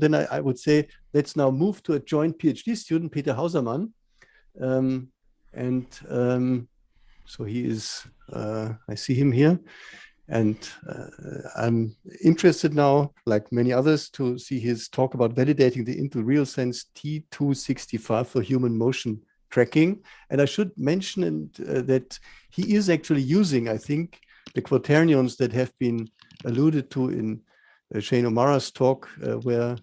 then I would say, let's now move to a joint PhD student, Peter Hausamann. So he is, I see him here. And I'm interested now, like many others, to see his talk about validating the Intel RealSense T265 for human motion tracking. And I should mention that he is actually using, I think, the quaternions that have been alluded to in Shane O'Mara's talk, where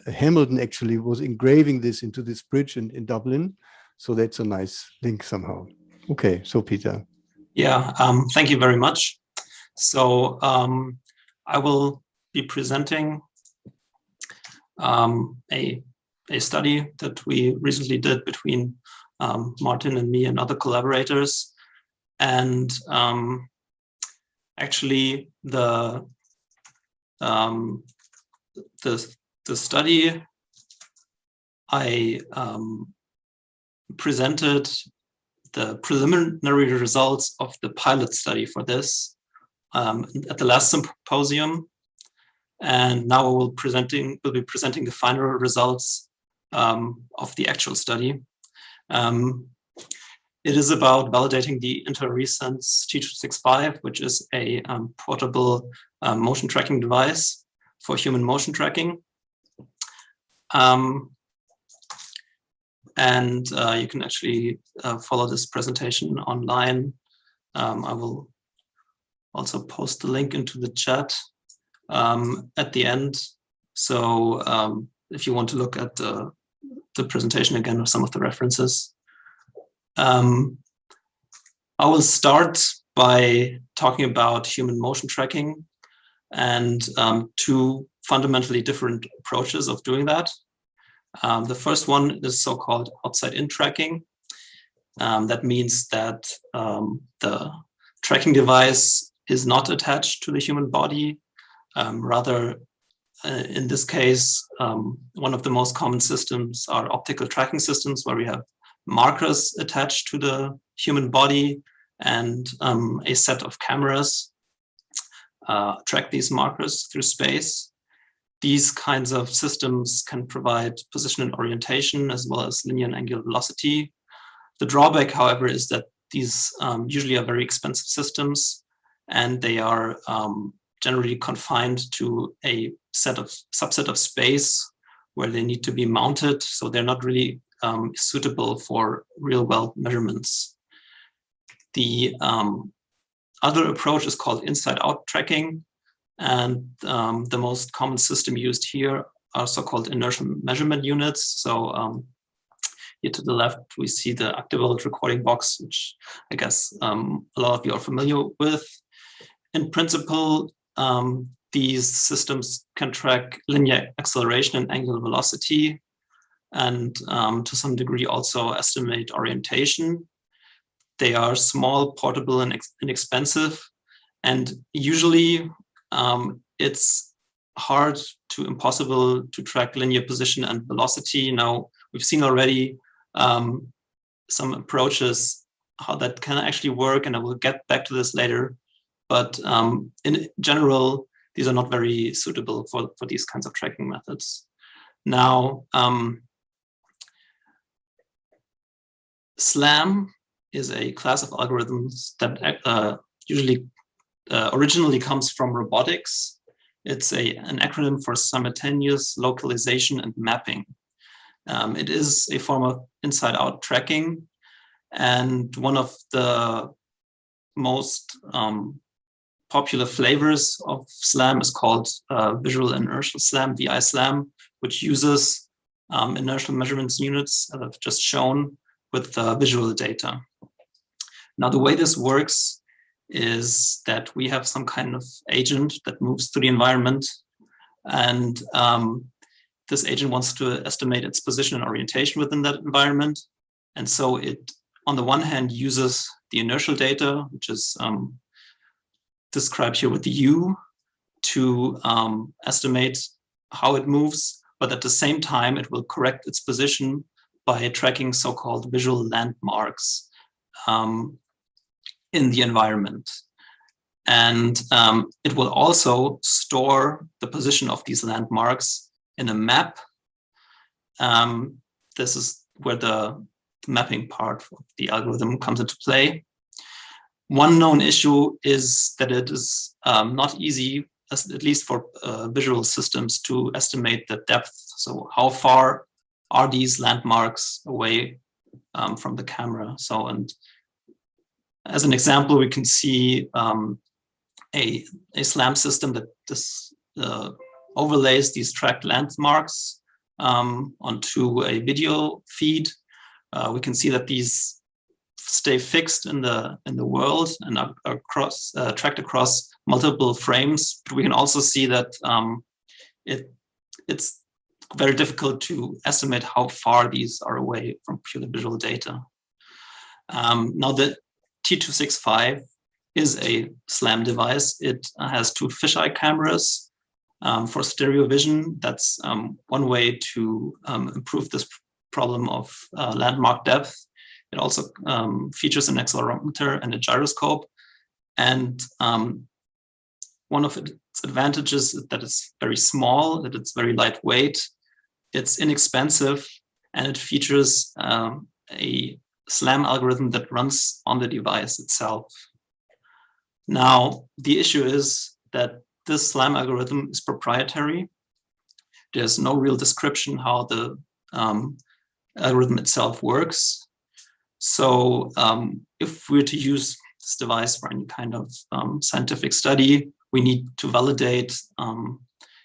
Hamilton actually was engraving this into this bridge in Dublin. So that's a nice link somehow. Okay, so Peter. Yeah, thank you very much. So I will be presenting a study that we recently did between Martin and me and other collaborators. And actually the study I presented the preliminary results of the pilot study for this at the last symposium, and now we'll be presenting the final results of the actual study. It is about validating the Intel RealSense T265, which is a portable motion tracking device for human motion tracking. And you can actually follow this presentation online. I will also post the link into the chat at the end. So if you want to look at the presentation again or some of the references. I will start by talking about human motion tracking and two fundamentally different approaches of doing that. The first one is so-called outside-in tracking. That means that the tracking device is not attached to the human body. Rather, in this case, one of the most common systems are optical tracking systems where we have markers attached to the human body and a set of cameras track these markers through space. These kinds of systems can provide position and orientation as well as linear and angular velocity. The drawback, however, is that these usually are very expensive systems, and they are generally confined to a subset of space where they need to be mounted. So they're not really suitable for real-world measurements. The other approach is called inside-out tracking. And the most common system used here are so-called inertial measurement units. So here to the left, we see the Activated recording box, which I guess a lot of you are familiar with. In principle, these systems can track linear acceleration and angular velocity, and to some degree also estimate orientation. They are small, portable, and inexpensive, and usually it's hard to impossible to track linear position and velocity. Now, we've seen already some approaches how that can actually work, and I will get back to this later. But in general, these are not very suitable for these kinds of tracking methods. Now, SLAM is a class of algorithms that usually originally comes from robotics. It's an acronym for simultaneous localization and mapping. It is a form of inside-out tracking, and one of the most popular flavors of SLAM is called visual inertial SLAM, VI SLAM, which uses inertial measurements units that I've just shown with visual data. Now, the way this works is that we have some kind of agent that moves through the environment, and this agent wants to estimate its position and orientation within that environment. And so it, on the one hand, uses the inertial data, which is described here with the U, to estimate how it moves, but at the same time, it will correct its position by tracking so-called visual landmarks in the environment. And it will also store the position of these landmarks in a map. This is where the mapping part of the algorithm comes into play. One known issue is that it is not easy, at least for visual systems, to estimate the depth. So how far are these landmarks away from the camera? So, and as an example, we can see a SLAM system that overlays these tracked landmarks onto a video feed. We can see that these stay fixed in the world and are tracked across multiple frames. But we can also see that it's very difficult to estimate how far these are away from purely visual data. Now the T265 is a SLAM device. It has two fisheye cameras for stereo vision. That's one way to improve this problem of landmark depth. It also features an accelerometer and a gyroscope. And one of its advantages is that it's very small, that it's very lightweight, it's inexpensive, and it features a SLAM algorithm that runs on the device itself. Now, the issue is that this SLAM algorithm is proprietary. There's no real description how the algorithm itself works. So if we're to use this device for any kind of scientific study, we need to validate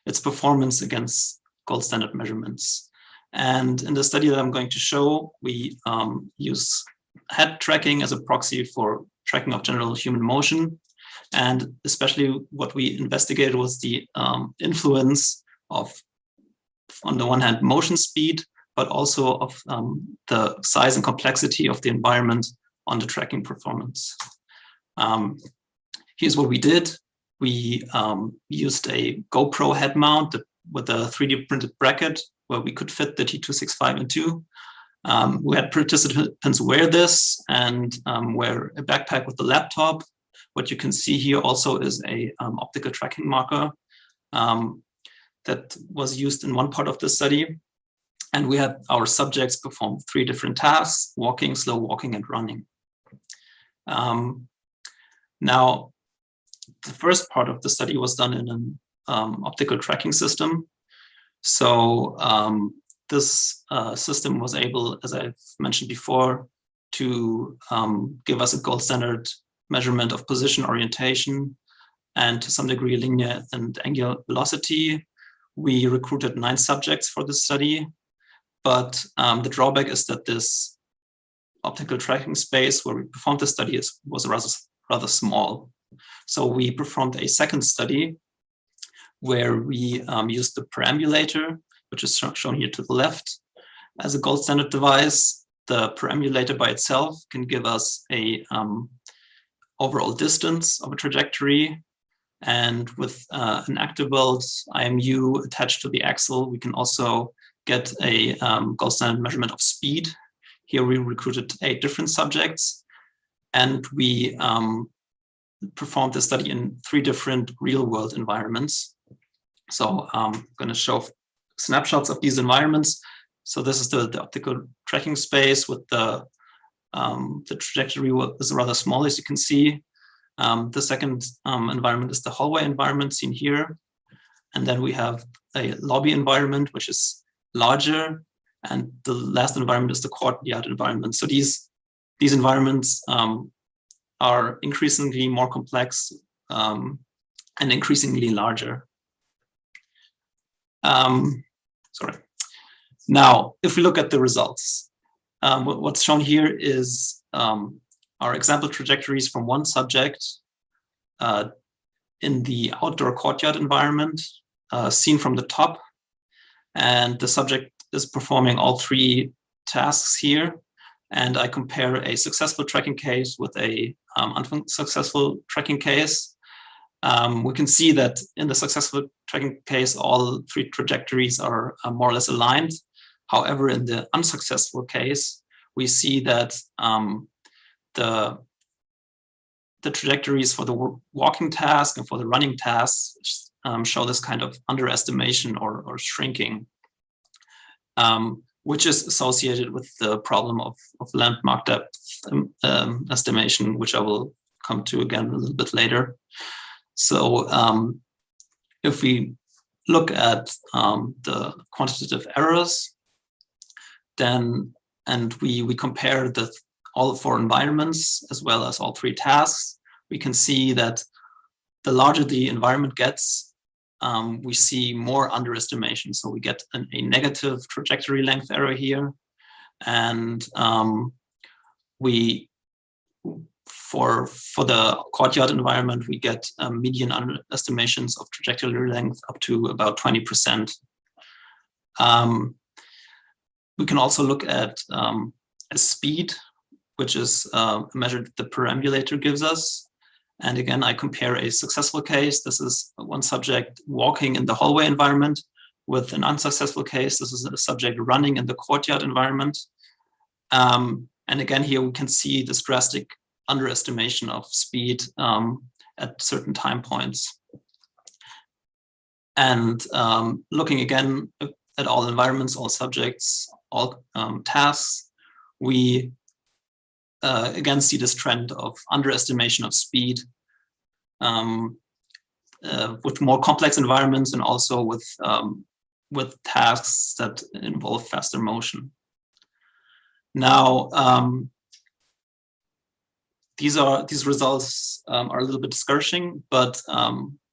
its performance against gold standard measurements. And in the study that I'm going to show, we use head tracking as a proxy for tracking of general human motion. And especially what we investigated was the influence of, on the one hand, motion speed, but also of the size and complexity of the environment on the tracking performance. Here's what we did. We used a GoPro head mount with a 3D printed bracket where we could fit the T265 into. We had participants wear this and wear a backpack with the laptop. What you can see here also is a optical tracking marker that was used in one part of the study. And we had our subjects perform 3 different tasks: walking, slow walking, and running. Now, the first part of the study was done in an optical tracking system. So this system was able, as I've mentioned before, to give us a gold standard measurement of position, orientation, and to some degree linear and angular velocity. We recruited 9 subjects for this study, but the drawback is that this optical tracking space where we performed the study was rather small. So we performed a second study where we used the perambulator, which is shown here to the left, as a gold standard device. The perambulator by itself can give us a overall distance of a trajectory. And with an ActiveWeld IMU attached to the axle, we can also get a gold standard measurement of speed. Here we recruited 8 different subjects, and we performed the study in 3 different real-world environments. So I'm going to show snapshots of these environments. So this is the optical tracking space with the trajectory is rather small, as you can see. The second environment is the hallway environment seen here. And then we have a lobby environment, which is larger. And the last environment is the courtyard environment. So these environments are increasingly more complex and increasingly larger. Sorry. Now, if we look at the results, what's shown here is our example trajectories from one subject in the outdoor courtyard environment, seen from the top. And the subject is performing all 3 tasks here. And I compare a successful tracking case with a unsuccessful tracking case. We can see that in the successful tracking case, all 3 trajectories are more or less aligned. However, in the unsuccessful case, we see that the trajectories for the walking task and for the running tasks show this kind of underestimation or shrinking, which is associated with the problem of landmark depth estimation, which I will come to again a little bit later. So if we look at the quantitative errors, then, and we compare all 4 environments as well as all 3 tasks, we can see that the larger the environment gets, we see more underestimation. So we get a negative trajectory length error here. And for the courtyard environment, we get median underestimations of trajectory length up to about 20%. We can also look at speed, which is a measure that the perambulator gives us. And again, I compare a successful case. This is one subject walking in the hallway environment with an unsuccessful case. This is a subject running in the courtyard environment. And again, here we can see this drastic underestimation of speed at certain time points. And looking again at all environments, all subjects, all tasks, we again see this trend of underestimation of speed with more complex environments and also with tasks that involve faster motion. Now, these results are a little bit discouraging, but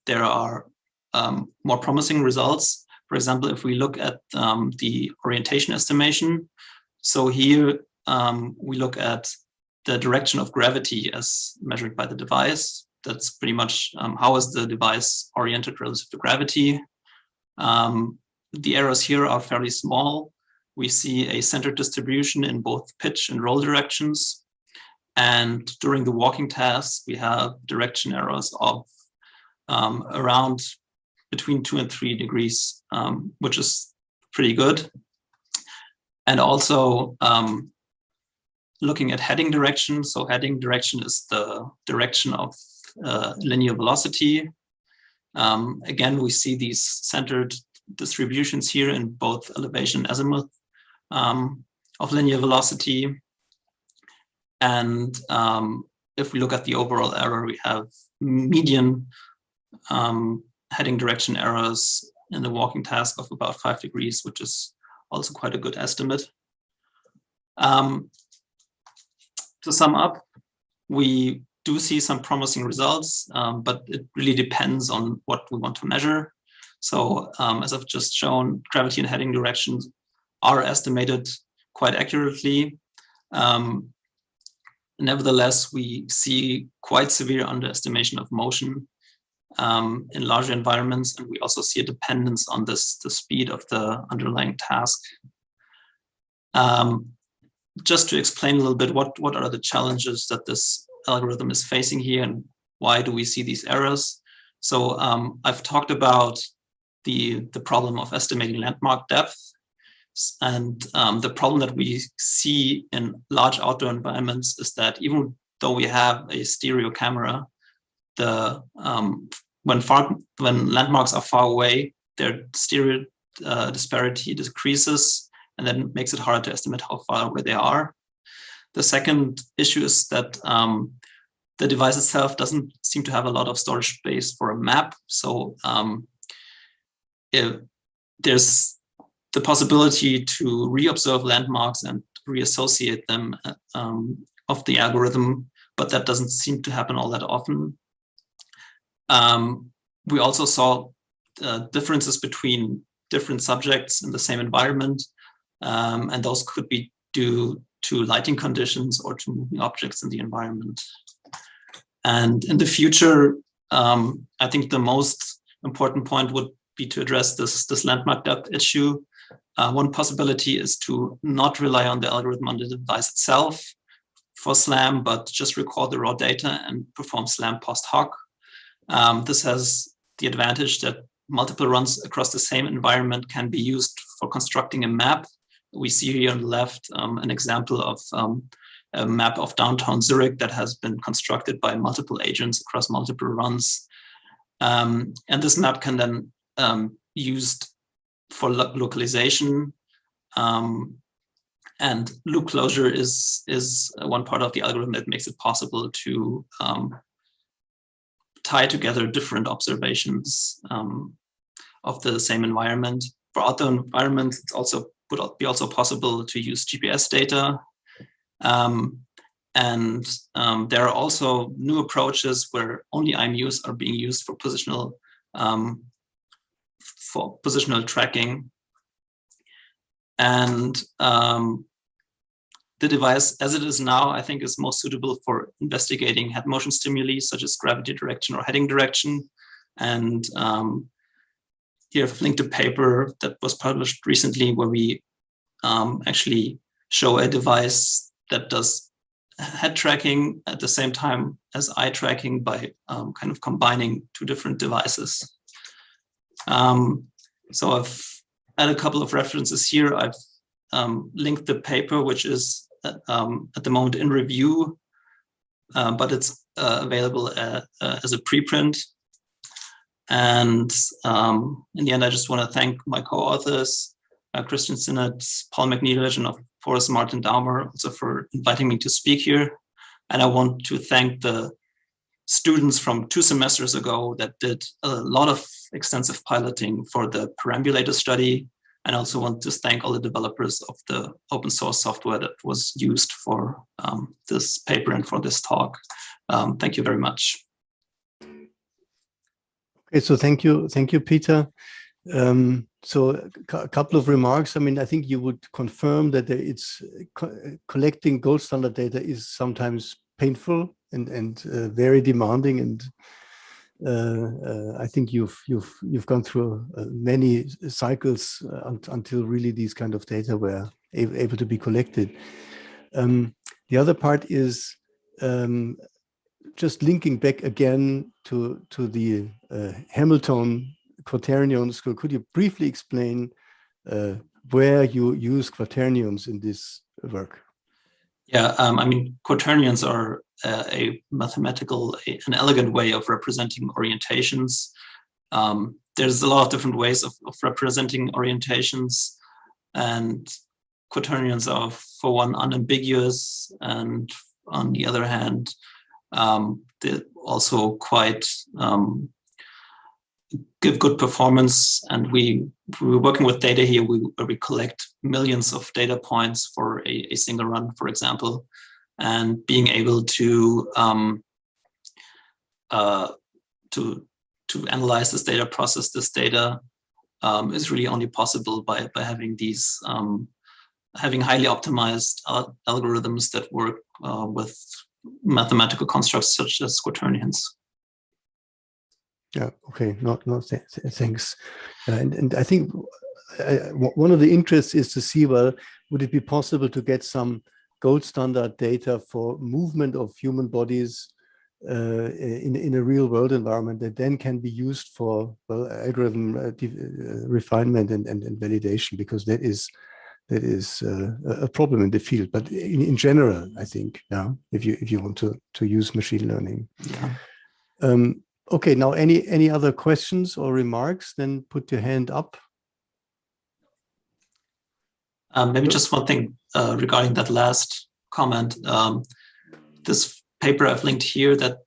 there are more promising results. For example, if we look at the orientation estimation, so here we look at the direction of gravity as measured by the device. That's pretty much how is the device oriented relative to gravity. The errors here are fairly small. We see a centered distribution in both pitch and roll directions. And during the walking tasks, we have direction errors of around between 2 and 3 degrees, which is pretty good. And also looking at heading direction. So heading direction is the direction of linear velocity. Again, we see these centered distributions here in both elevation and azimuth of linear velocity. And if we look at the overall error, we have median heading direction errors in the walking task of about 5 degrees, which is also quite a good estimate. To sum up, we do see some promising results, but it really depends on what we want to measure. So as I've just shown, gravity and heading directions are estimated quite accurately. Nevertheless, we see quite severe underestimation of motion in larger environments, and we also see a dependence on the speed of the underlying task. Just to explain a little bit, what are the challenges that this algorithm is facing here and why do we see these errors? So I've talked about the problem of estimating landmark depth. And the problem that we see in large outdoor environments is that even though we have a stereo camera, when landmarks are far away, their stereo disparity decreases, and then makes it hard to estimate how far away they are. The second issue is that the device itself doesn't seem to have a lot of storage space for a map. So there's the possibility to reobserve landmarks and reassociate them of the algorithm, but that doesn't seem to happen all that often. We also saw differences between different subjects in the same environment, and those could be due to lighting conditions or to moving objects in the environment. And in the future, I think the most important point would be to address this landmark depth issue. One possibility is to not rely on the algorithm on the device itself for SLAM, but just record the raw data and perform SLAM post hoc. This has the advantage that multiple runs across the same environment can be used for constructing a map. We see here on the left an example of a map of downtown Zurich that has been constructed by multiple agents across multiple runs. And this map can then used for localization, and loop closure is one part of the algorithm that makes it possible to tie together different observations of the same environment. For outdoor environments, would be also possible to use GPS data. And there are also new approaches where only IMUs are being used for positional tracking. And the device, as it is now, I think is most suitable for investigating head motion stimuli, such as gravity direction or heading direction. And here I've linked a paper that was published recently where we actually show a device that does head tracking at the same time as eye tracking by kind of combining two different devices. So I've added a couple of references here. I've linked the paper, which is at the moment in review, but it's available as a preprint. And in the end, I just want to thank my co-authors, Christian Sinnott, Paul McNeilage, and of course Martin Daumer, also for inviting me to speak here. And I want to thank the students from 2 semesters ago that did a lot of extensive piloting for the perambulator study. And I also want to thank all the developers of the open source software that was used for this paper and for this talk. Thank you very much. Okay, so thank you, Peter. So a couple of remarks. I mean, I think you would confirm that it's collecting gold standard data is sometimes painful and very demanding, and I think you've gone through many cycles until really these kind of data were able to be collected. The other part is just linking back again to the Hamilton quaternion school. Could you briefly explain where you use quaternions in this work? Yeah, I mean, quaternions are an elegant way of representing orientations. There's a lot of different ways of representing orientations, and quaternions are, for one, unambiguous, and on the other hand, they're also quite give good performance. And we were working with data here where we collect millions of data points for a single run, for example, and being able to analyze this data, process this data, is really only possible by having these having highly optimized algorithms that work with mathematical constructs such as quaternions. Yeah. Okay. Thanks. And I think one of the interests is to see, well, would it be possible to get some gold standard data for movement of human bodies in a real world environment that then can be used for, well, algorithm refinement and validation, because that is a problem in the field. But in general, I think, yeah, if you want to use machine learning. Yeah. Okay, now any other questions or remarks, then put your hand up. Maybe just one thing regarding that last comment. This paper I've linked here that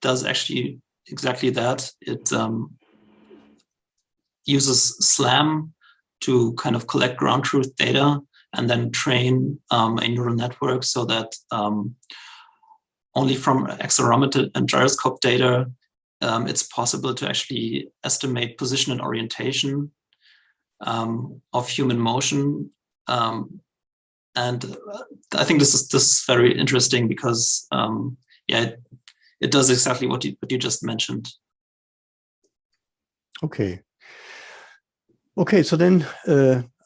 does actually exactly that. It uses SLAM to kind of collect ground truth data and then train a neural network so that only from accelerometer and gyroscope data, it's possible to actually estimate position and orientation of human motion. And I think this is very interesting because, yeah, it does exactly what you just mentioned. Okay. Okay, so then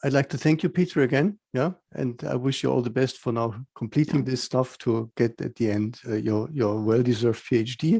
I'd like to thank you, Peter, again. Yeah, and I wish you all the best for now completing this stuff to get at the end your well-deserved PhD.